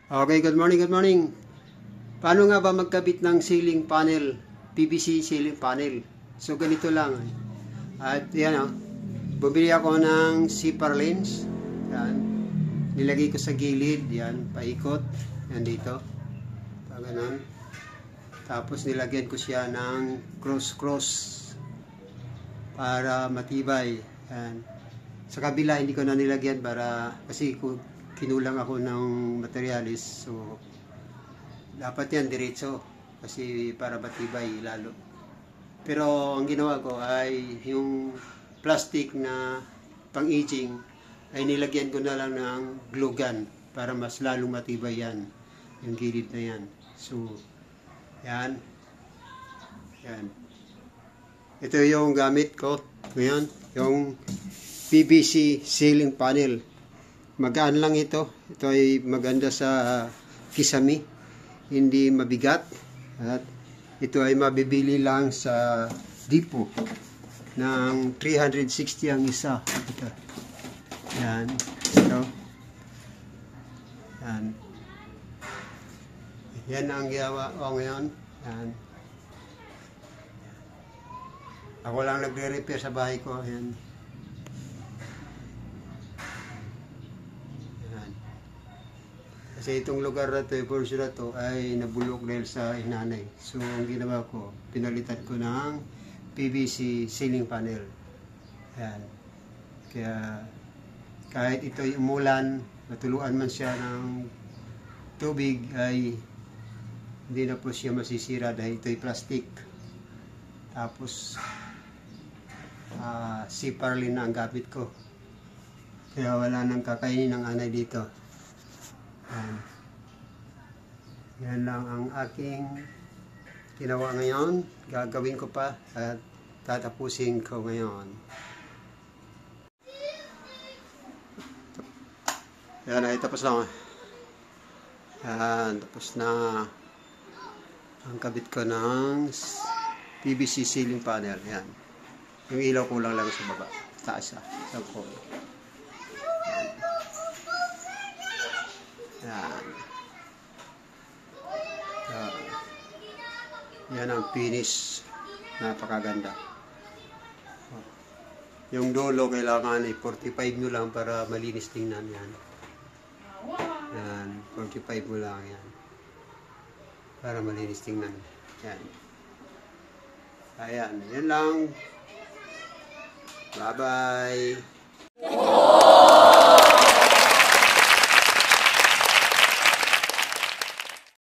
Okay, good morning, good morning. Paano nga ba magkabit ng ceiling panel, PVC ceiling panel? So ganito lang. At yan bumili ako ng zipper lens. Yan. Nilagay ko sa gilid, yan, paikot. Yan dito. Ganun. Tapos nilagyan ko siya ng cross para matibay. Yan. Sa kabila hindi ko na nilagyan para kasi kinulang ako ng materialis, so dapat yan diretso kasi para matibay lalo. Pero ang ginawa ko ay yung plastic na pang-aging ay nilagyan ko na lang ng glue gun para mas lalong matibay yan, yung gilid na yan. So yan, ito yung gamit ko ngayon, yung PVC ceiling panel. Magaan lang ito. Ito ay maganda sa kisame. Hindi mabigat. At ito ay mabibili lang sa Depot ng 360 ang isa. Ito. Yan. Ito. Yan. Yan ang gawa ko ngayon. Yan. Ako lang nagre-repair sa bahay ko. Yan. Kasi itong lugar na ito, yung portion na ito, ay nabulok dahil sa inanay. So, ang ginawa ko, pinalitan ko ng PVC ceiling panel. Ayan. Kaya, kahit ito'y umulan, natuluan man siya ng tubig, ay hindi na po siya masisira dahil ito'y plastic. Tapos, zipper lens na ang gamit ko. Kaya wala nang kakainin ng anay dito. Yan lang ang aking ginawa ngayon. Gagawin ko pa at tatapusin ko ngayon. Yan ay tapos na. Yan, tapos na ang kabit ko ng PVC ceiling panel. Yan. Yung ilaw ko lang sa baba. Taas sa corner. Yan. Yan ang finish. Napakaganda. Yung dulo kailangan ay 45 nyo lang para malinis tingnan yan. Yan. 45 mo lang yan. Para malinis tingnan. Yan. Ayan. Yan lang. Bye bye.